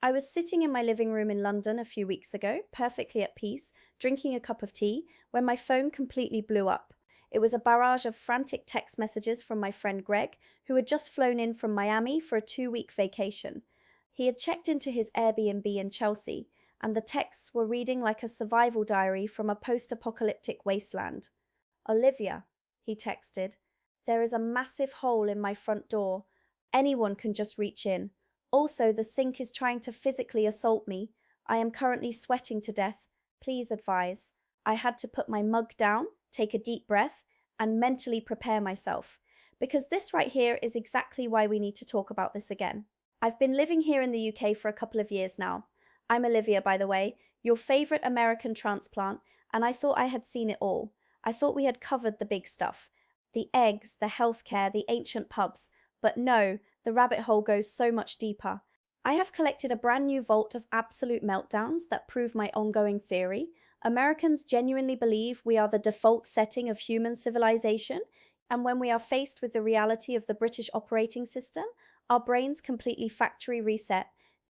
I was sitting in my living room in London a few weeks ago, perfectly at peace, drinking a cup of tea, when my phone completely blew up. It was a barrage of frantic text messages from my friend Greg, who had just flown in from Miami for a 2 week vacation. He had checked into his Airbnb in Chelsea, and the texts were reading like a survival diary from a post apocalyptic wasteland. Olivia, he texted, there is a massive hole in my front door. Anyone can just reach in. Also, the sink is trying to physically assault me. I am currently sweating to death. Please advise. I had to put my mug down, take a deep breath, and mentally prepare myself. Because this right here is exactly why we need to talk about this again. I've been living here in the UK for a couple of years now. I'm Olivia, by the way, your favourite American transplant, and I thought I had seen it all. I thought we had covered the big stuff. The eggs, the healthcare, the ancient pubs. But no, the rabbit hole goes so much deeper. I have collected a brand new vault of absolute meltdowns that prove my ongoing theory. Americans genuinely believe we are the default setting of human civilization, and when we are faced with the reality of the British operating system, our brains completely factory reset.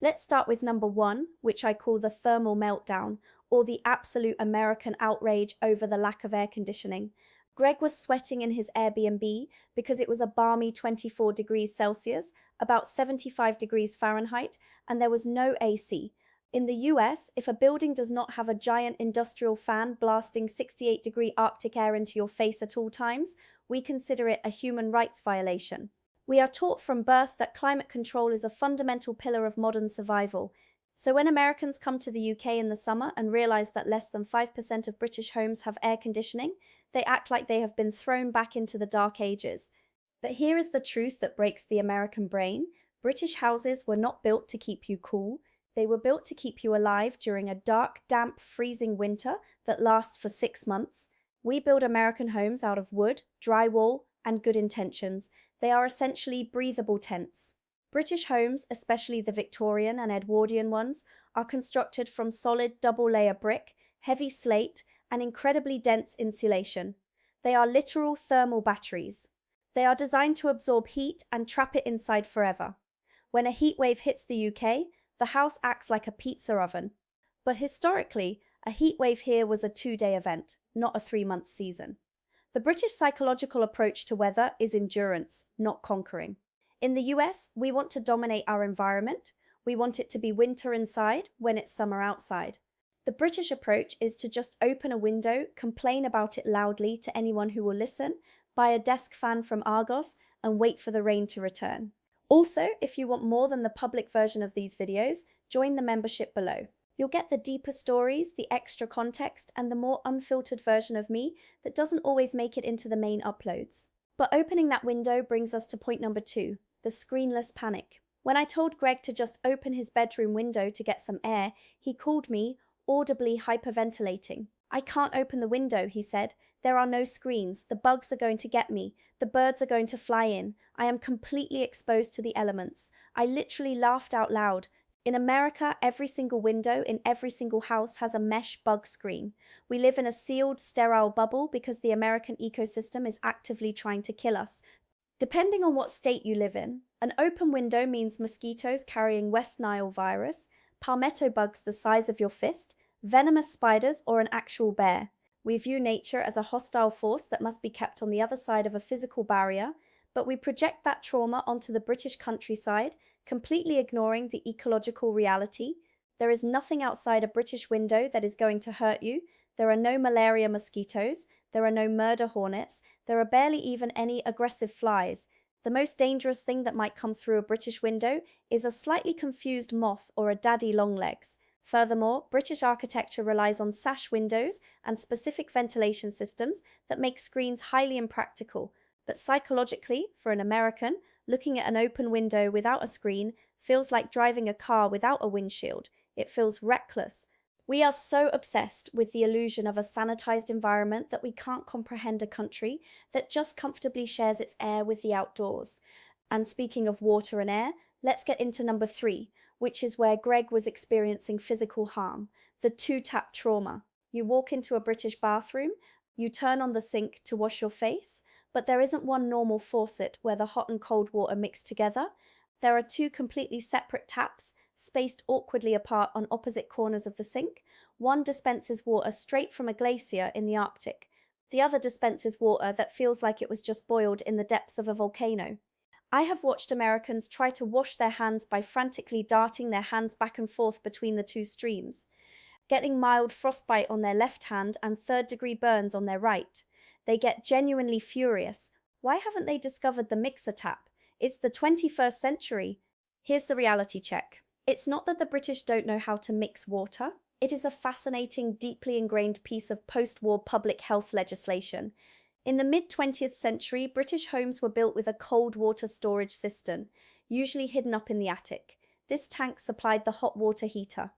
Let's start with number one, which I call the thermal meltdown, or the absolute American outrage over the lack of air conditioning. Greg was sweating in his Airbnb because it was a balmy 24 degrees Celsius, about 75 degrees Fahrenheit, and there was no AC. In the US, if a building does not have a giant industrial fan blasting 68-degree Arctic air into your face at all times, we consider it a human rights violation. We are taught from birth that climate control is a fundamental pillar of modern survival. So when Americans come to the UK in the summer and realise that less than 5% of British homes have air conditioning, they act like they have been thrown back into the dark ages. But here is the truth that breaks the American brain. British houses were not built to keep you cool. They were built to keep you alive during a dark, damp, freezing winter that lasts for 6 months. We build American homes out of wood, drywall, and good intentions. They are essentially breathable tents. British homes, especially the Victorian and Edwardian ones, are constructed from solid double-layer brick, heavy slate, and incredibly dense insulation. They are literal thermal batteries. They are designed to absorb heat and trap it inside forever. When a heat wave hits the UK, the house acts like a pizza oven. But historically, a heat wave here was a 2-day event, not a 3-month season. The British psychological approach to weather is endurance, not conquering. In the US, we want to dominate our environment. We want it to be winter inside when it's summer outside. The British approach is to just open a window, complain about it loudly to anyone who will listen, buy a desk fan from Argos, and wait for the rain to return. Also, if you want more than the public version of these videos, join the membership below. You'll get the deeper stories, the extra context, and the more unfiltered version of me that doesn't always make it into the main uploads. But opening that window brings us to point number 2, the screenless panic. When I told Greg to just open his bedroom window to get some air, he called me, audibly hyperventilating. I can't open the window, he said. There are no screens. The bugs are going to get me. The birds are going to fly in. I am completely exposed to the elements. I literally laughed out loud. In America, every single window in every single house has a mesh bug screen. We live in a sealed, sterile bubble because the American ecosystem is actively trying to kill us. Depending on what state you live in, an open window means mosquitoes carrying West Nile virus, palmetto bugs the size of your fist, venomous spiders, or an actual bear. We view nature as a hostile force that must be kept on the other side of a physical barrier, but we project that trauma onto the British countryside, completely ignoring the ecological reality. There is nothing outside a British window that is going to hurt you. There are no malaria mosquitoes. There are no murder hornets. There are barely even any aggressive flies. The most dangerous thing that might come through a British window is a slightly confused moth or a daddy longlegs. Furthermore, British architecture relies on sash windows and specific ventilation systems that make screens highly impractical. But psychologically, for an American, looking at an open window without a screen feels like driving a car without a windshield. It feels reckless. We are so obsessed with the illusion of a sanitized environment that we can't comprehend a country that just comfortably shares its air with the outdoors. And speaking of water and air, let's get into number 3, which is where Greg was experiencing physical harm, the two-tap trauma. You walk into a British bathroom, you turn on the sink to wash your face, but there isn't one normal faucet where the hot and cold water mix together. There are 2 completely separate taps spaced awkwardly apart on opposite corners of the sink. One dispenses water straight from a glacier in the Arctic. The other dispenses water that feels like it was just boiled in the depths of a volcano. I have watched Americans try to wash their hands by frantically darting their hands back and forth between the two streams, getting mild frostbite on their left hand and third-degree burns on their right. They get genuinely furious. Why haven't they discovered the mixer tap? It's the 21st century. Here's the reality check. It's not that the British don't know how to mix water. It is a fascinating, deeply ingrained piece of post-war public health legislation. In the mid-20th century, British homes were built with a cold water storage cistern, usually hidden up in the attic. This tank supplied the hot water heater.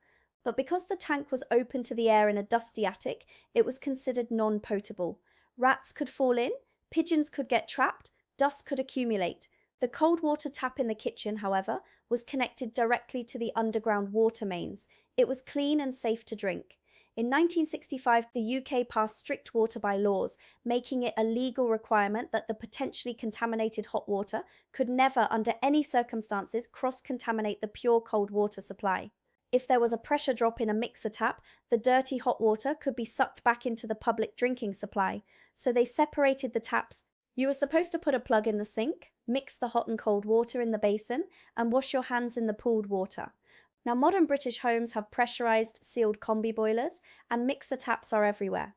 But because the tank was open to the air in a dusty attic, it was considered non-potable. Rats could fall in, pigeons could get trapped, dust could accumulate. The cold water tap in the kitchen, however, was connected directly to the underground water mains. It was clean and safe to drink. In 1965, the UK passed strict water bylaws, making it a legal requirement that the potentially contaminated hot water could never, under any circumstances, cross-contaminate the pure cold water supply. If there was a pressure drop in a mixer tap, the dirty hot water could be sucked back into the public drinking supply. So they separated the taps. You were supposed to put a plug in the sink, mix the hot and cold water in the basin, and wash your hands in the pooled water. Now, modern British homes have pressurized, sealed combi boilers, and mixer taps are everywhere.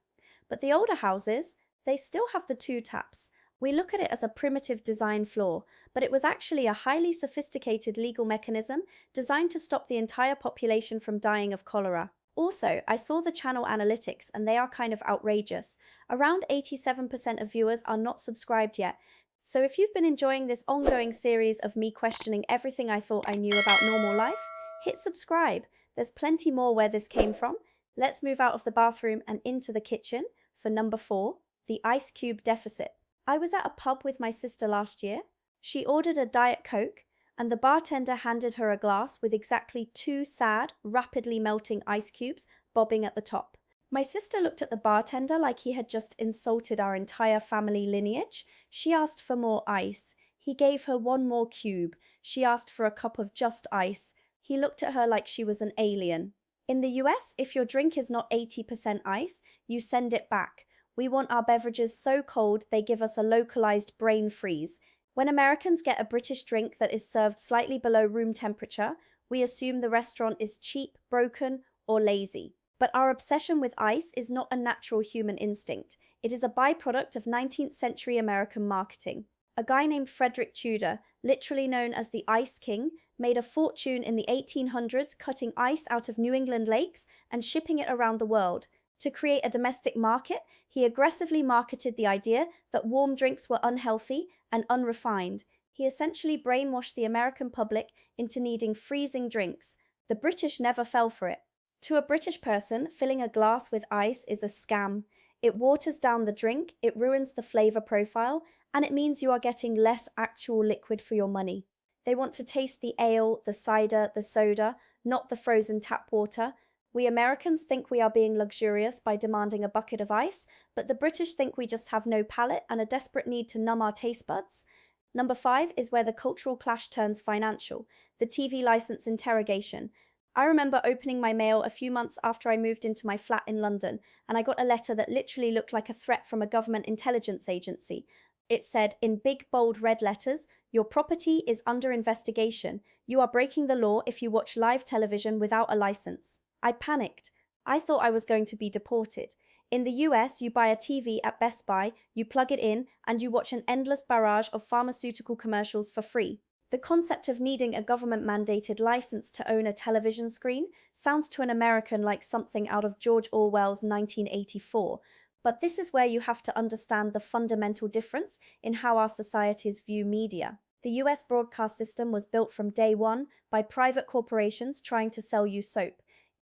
But the older houses, they still have the two taps. We look at it as a primitive design flaw, but it was actually a highly sophisticated legal mechanism designed to stop the entire population from dying of cholera. Also, I saw the channel analytics and they are kind of outrageous. Around 87% of viewers are not subscribed yet. So if you've been enjoying this ongoing series of me questioning everything I thought I knew about normal life, hit subscribe. There's plenty more where this came from. Let's move out of the bathroom and into the kitchen for number 4, the ice cube deficit. I was at a pub with my sister last year. She ordered a Diet Coke, and the bartender handed her a glass with exactly 2 sad, rapidly melting ice cubes bobbing at the top. My sister looked at the bartender like he had just insulted our entire family lineage. She asked for more ice. He gave her 1 more cube. She asked for a cup of just ice. He looked at her like she was an alien. In the US, if your drink is not 80% ice, you send it back. We want our beverages so cold they give us a localized brain freeze. When Americans get a British drink that is served slightly below room temperature, we assume the restaurant is cheap, broken, or lazy. But our obsession with ice is not a natural human instinct. It is a byproduct of 19th century American marketing. A guy named Frederick Tudor, literally known as the Ice King, made a fortune in the 1800s cutting ice out of New England lakes and shipping it around the world. To create a domestic market, he aggressively marketed the idea that warm drinks were unhealthy and unrefined. He essentially brainwashed the American public into needing freezing drinks. The British never fell for it. To a British person, filling a glass with ice is a scam. It waters down the drink, it ruins the flavor profile, and it means you are getting less actual liquid for your money. They want to taste the ale, the cider, the soda, not the frozen tap water. We Americans think we are being luxurious by demanding a bucket of ice, but the British think we just have no palate and a desperate need to numb our taste buds. Number 5 is where the cultural clash turns financial, the TV license interrogation. I remember opening my mail a few months after I moved into my flat in London, and I got a letter that literally looked like a threat from a government intelligence agency. It said, in big bold red letters, "Your property is under investigation. You are breaking the law if you watch live television without a license." I panicked. I thought I was going to be deported. In the US, you buy a TV at Best Buy, you plug it in, and you watch an endless barrage of pharmaceutical commercials for free. The concept of needing a government-mandated license to own a television screen sounds to an American like something out of George Orwell's 1984, but this is where you have to understand the fundamental difference in how our societies view media. The US broadcast system was built from day one by private corporations trying to sell you soap.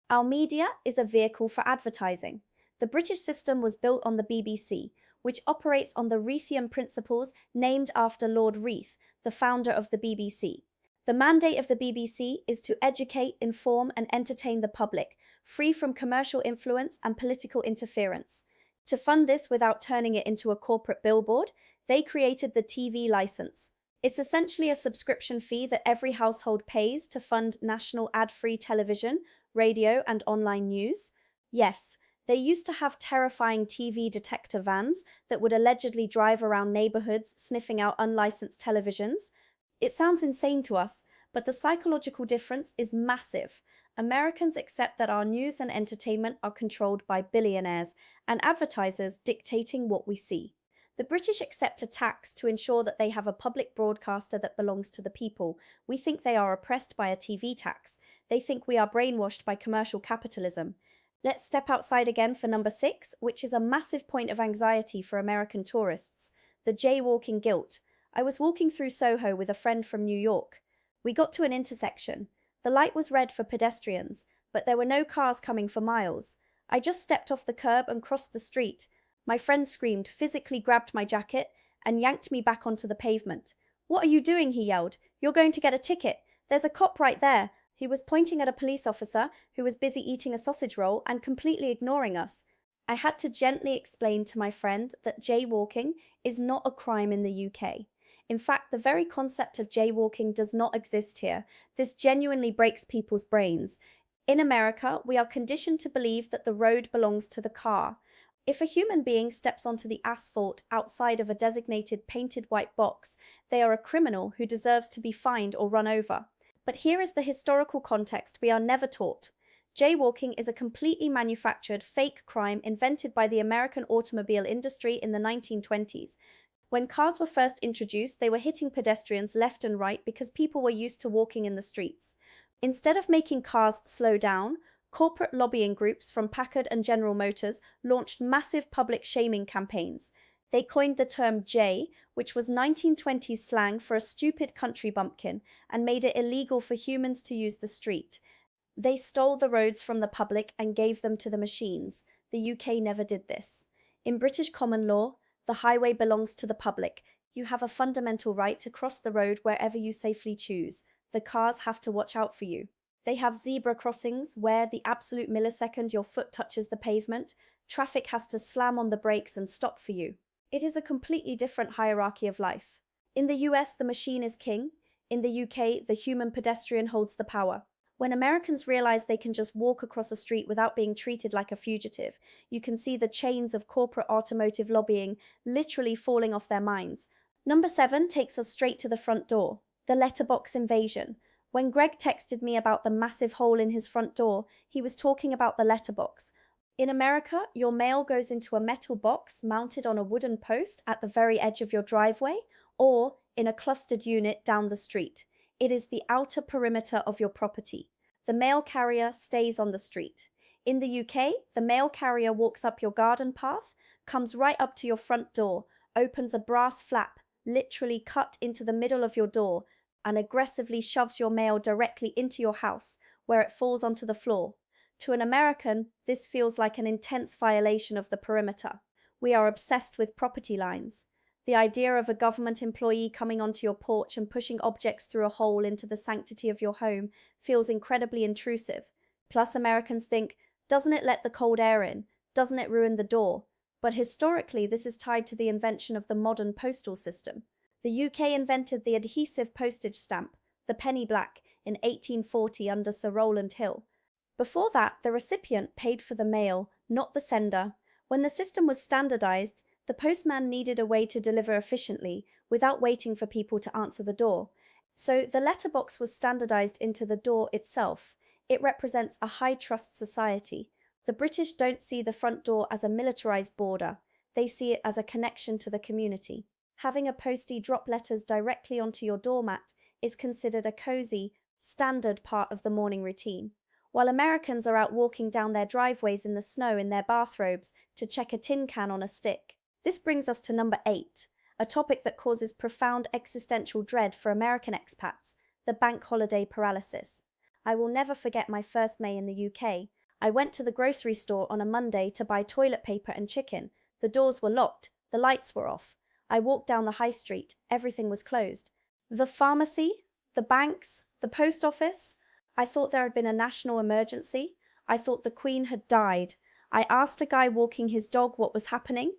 Our media is a vehicle for advertising. The British system was built on the BBC, which operates on the Reithian principles named after Lord Reith, the founder of the BBC. The mandate of the BBC is to educate, inform, and entertain the public, free from commercial influence and political interference. To fund this without turning it into a corporate billboard, they created the TV license. It's essentially a subscription fee that every household pays to fund national ad-free television, radio, and online news. Yes, they used to have terrifying TV detector vans that would allegedly drive around neighborhoods sniffing out unlicensed televisions. It sounds insane to us, but the psychological difference is massive. Americans accept that our news and entertainment are controlled by billionaires and advertisers dictating what we see. The British accept a tax to ensure that they have a public broadcaster that belongs to the people. We think they are oppressed by a TV tax. They think we are brainwashed by commercial capitalism. Let's step outside again for number 6, which is a massive point of anxiety for American tourists: the jaywalking guilt. I was walking through Soho with a friend from New York. We got to an intersection. The light was red for pedestrians, but there were no cars coming for miles. I just stepped off the curb and crossed the street. My friend screamed, physically grabbed my jacket, and yanked me back onto the pavement. "What are you doing?" he yelled. "You're going to get a ticket. There's a cop right there." He was pointing at a police officer who was busy eating a sausage roll and completely ignoring us. I had to gently explain to my friend that jaywalking is not a crime in the UK. In fact, the very concept of jaywalking does not exist here. This genuinely breaks people's brains. In America, we are conditioned to believe that the road belongs to the car. If a human being steps onto the asphalt outside of a designated painted white box, they are a criminal who deserves to be fined or run over. But here is the historical context we are never taught. Jaywalking is a completely manufactured, fake crime invented by the American automobile industry in the 1920s. When cars were first introduced, they were hitting pedestrians left and right because people were used to walking in the streets. Instead of making cars slow down, corporate lobbying groups from Packard and General Motors launched massive public shaming campaigns. They coined the term jay, which was 1920s slang for a stupid country bumpkin, and made it illegal for humans to use the street. They stole the roads from the public and gave them to the machines. The UK never did this. In British common law, the highway belongs to the public. You have a fundamental right to cross the road wherever you safely choose. The cars have to watch out for you. They have zebra crossings where the absolute millisecond your foot touches the pavement, traffic has to slam on the brakes and stop for you. It is a completely different hierarchy of life. In the US, the machine is king. In the UK, the human pedestrian holds the power. When Americans realize they can just walk across a street without being treated like a fugitive, you can see the chains of corporate automotive lobbying literally falling off their minds. Number 7 takes us straight to the front door: the letterbox invasion. When Greg texted me about the massive hole in his front door, he was talking about the letterbox. In America, your mail goes into a metal box mounted on a wooden post at the very edge of your driveway, or in a clustered unit down the street. It is the outer perimeter of your property. The mail carrier stays on the street. In the UK, the mail carrier walks up your garden path, comes right up to your front door, opens a brass flap, literally cut into the middle of your door, and aggressively shoves your mail directly into your house, where it falls onto the floor. To an American, this feels like an intense violation of the perimeter. We are obsessed with property lines. The idea of a government employee coming onto your porch and pushing objects through a hole into the sanctity of your home feels incredibly intrusive. Plus, Americans think, doesn't it let the cold air in? Doesn't it ruin the door? But historically, this is tied to the invention of the modern postal system. The UK invented the adhesive postage stamp, the penny black, in 1840 under Sir Rowland Hill. Before that, the recipient paid for the mail, not the sender. When the system was standardized, the postman needed a way to deliver efficiently without waiting for people to answer the door. So the letterbox was standardized into the door itself. It represents a high-trust society. The British don't see the front door as a militarized border. They see it as a connection to the community. Having a postie drop letters directly onto your doormat is considered a cozy, standard part of the morning routine. While Americans are out walking down their driveways in the snow in their bathrobes to check a tin can on a stick. This brings us to number 8, a topic that causes profound existential dread for American expats: the bank holiday paralysis. I will never forget my first May in the UK. I went to the grocery store on a Monday to buy toilet paper and chicken. The doors were locked, the lights were off. I walked down the high street, everything was closed. The pharmacy, the banks, the post office. I thought there had been a national emergency. I thought the Queen had died. I asked a guy walking his dog what was happening.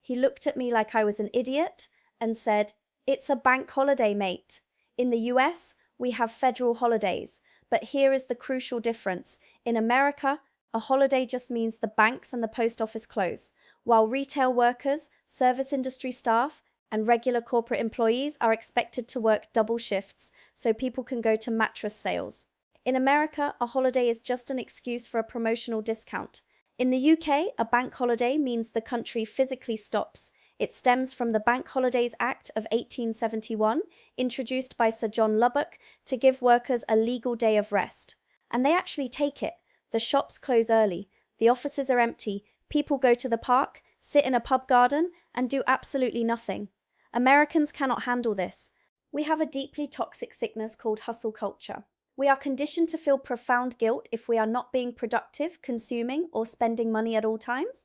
He looked at me like I was an idiot and said, It's a bank holiday, mate. In the US, we have federal holidays, but here is the crucial difference. In America, a holiday just means the banks and the post office close, while retail workers, service industry staff, and regular corporate employees are expected to work double shifts so people can go to mattress sales. In America, a holiday is just an excuse for a promotional discount. In the UK, a bank holiday means the country physically stops. It stems from the Bank Holidays Act of 1871, introduced by Sir John Lubbock to give workers a legal day of rest. And they actually take it. The shops close early, the offices are empty, people go to the park, sit in a pub garden, and do absolutely nothing. Americans cannot handle this. We have a deeply toxic sickness called hustle culture. We are conditioned to feel profound guilt if we are not being productive, consuming, or spending money at all times.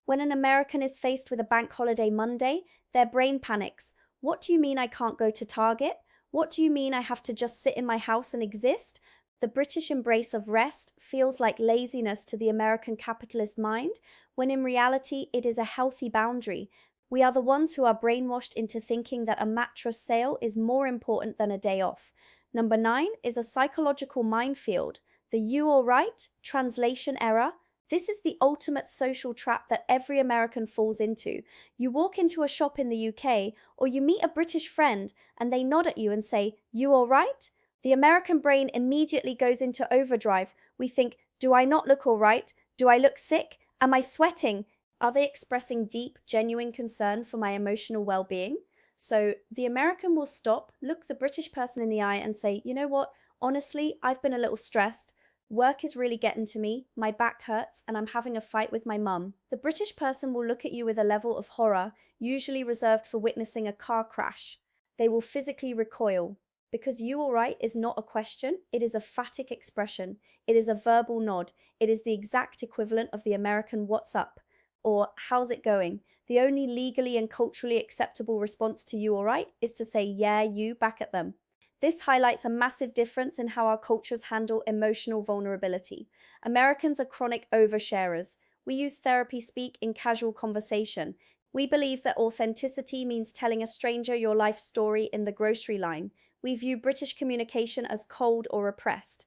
When an American is faced with a bank holiday Monday, their brain panics. What do you mean I can't go to Target? What do you mean I have to just sit in my house and exist? The British embrace of rest feels like laziness to the American capitalist mind, when in reality it is a healthy boundary. We are the ones who are brainwashed into thinking that a mattress sale is more important than a day off. Number 9 is a psychological minefield. The "you alright" translation error. This is the ultimate social trap that every American falls into. You walk into a shop in the UK, or you meet a British friend, and they nod at you and say, "You alright?" The American brain immediately goes into overdrive. We think, do I not look alright? Do I look sick? Am I sweating? Are they expressing deep, genuine concern for my emotional well-being? So the American will stop, look the British person in the eye and say, you know what? Honestly, I've been a little stressed. Work is really getting to me, my back hurts, and I'm having a fight with my mum. The British person will look at you with a level of horror, usually reserved for witnessing a car crash. They will physically recoil. Because "you alright" is not a question, it is a phatic expression. It is a verbal nod. It is the exact equivalent of the American "what's up?" or "how's it going?" The only legally and culturally acceptable response to "you alright" is to say "yeah, you" back at them. This highlights a massive difference in how our cultures handle emotional vulnerability. Americans are chronic oversharers. We use therapy speak in casual conversation. We believe that authenticity means telling a stranger your life story in the grocery line. We view British communication as cold or repressed.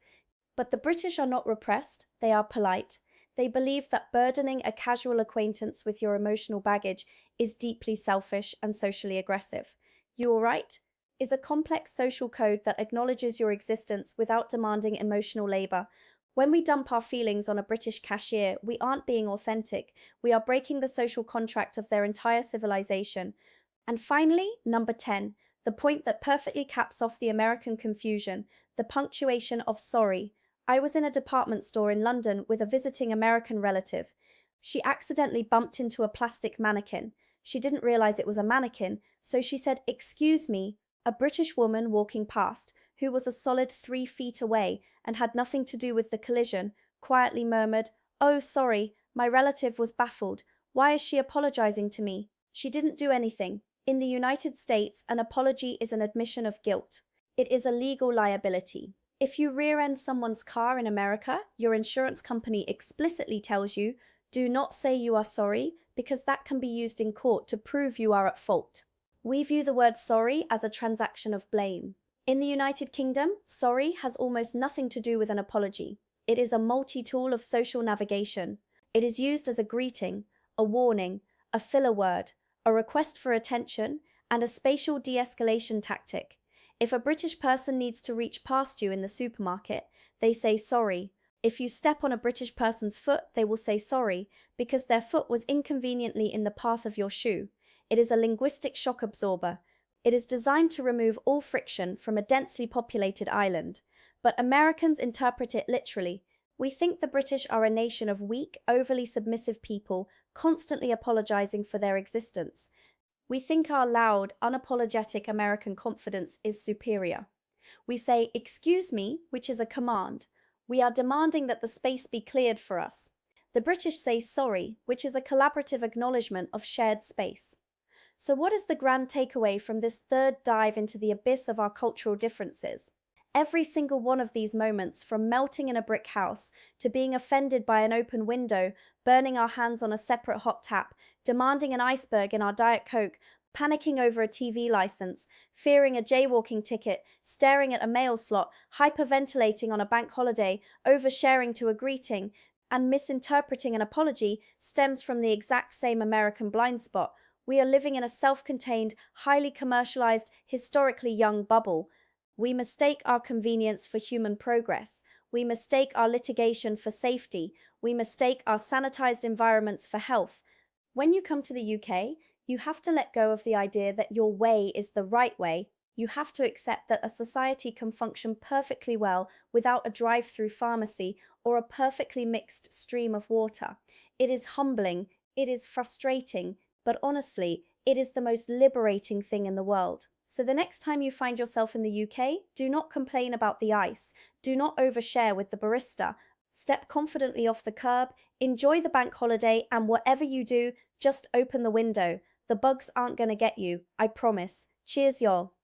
But the British are not repressed, they are polite. They believe that burdening a casual acquaintance with your emotional baggage is deeply selfish and socially aggressive. "You alright?" is a complex social code that acknowledges your existence without demanding emotional labor. When we dump our feelings on a British cashier, we aren't being authentic. We are breaking the social contract of their entire civilization. And finally, number 10, the point that perfectly caps off the American confusion, the punctuation of sorry. I was in a department store in London with a visiting American relative. She accidentally bumped into a plastic mannequin. She didn't realize it was a mannequin, so she said, "Excuse me." A British woman walking past, who was a solid 3 feet away and had nothing to do with the collision, quietly murmured, "Oh, sorry, my relative was baffled. Why is she apologizing to me? She didn't do anything." In the United States, an apology is an admission of guilt. It is a legal liability. If you rear-end someone's car in America, your insurance company explicitly tells you, do not say you are sorry, because that can be used in court to prove you are at fault. We view the word sorry as a transaction of blame. In the United Kingdom, sorry has almost nothing to do with an apology. It is a multi-tool of social navigation. It is used as a greeting, a warning, a filler word, a request for attention, and a spatial de-escalation tactic. If a British person needs to reach past you in the supermarket, they say sorry. If you step on a British person's foot, they will say sorry, because their foot was inconveniently in the path of your shoe. It is a linguistic shock absorber. It is designed to remove all friction from a densely populated island. But Americans interpret it literally. We think the British are a nation of weak, overly submissive people, constantly apologizing for their existence. We think our loud, unapologetic American confidence is superior. We say, "Excuse me," which is a command. We are demanding that the space be cleared for us. The British say sorry, which is a collaborative acknowledgement of shared space. So what is the grand takeaway from this third dive into the abyss of our cultural differences? Every single one of these moments, from melting in a brick house, to being offended by an open window, burning our hands on a separate hot tap, demanding an iceberg in our Diet Coke, panicking over a TV license, fearing a jaywalking ticket, staring at a mail slot, hyperventilating on a bank holiday, oversharing to a greeting, and misinterpreting an apology stems from the exact same American blind spot. We are living in a self contained, highly commercialized, historically young bubble. We mistake our convenience for human progress. We mistake our litigation for safety. We mistake our sanitized environments for health. When you come to the UK, you have to let go of the idea that your way is the right way. You have to accept that a society can function perfectly well without a drive-through pharmacy or a perfectly mixed stream of water. It is humbling, it is frustrating, but honestly, it is the most liberating thing in the world. So the next time you find yourself in the UK, do not complain about the ice. Do not overshare with the barista. Step confidently off the curb, enjoy the bank holiday, and whatever you do, just open the window. The bugs aren't going to get you, I promise. Cheers, y'all.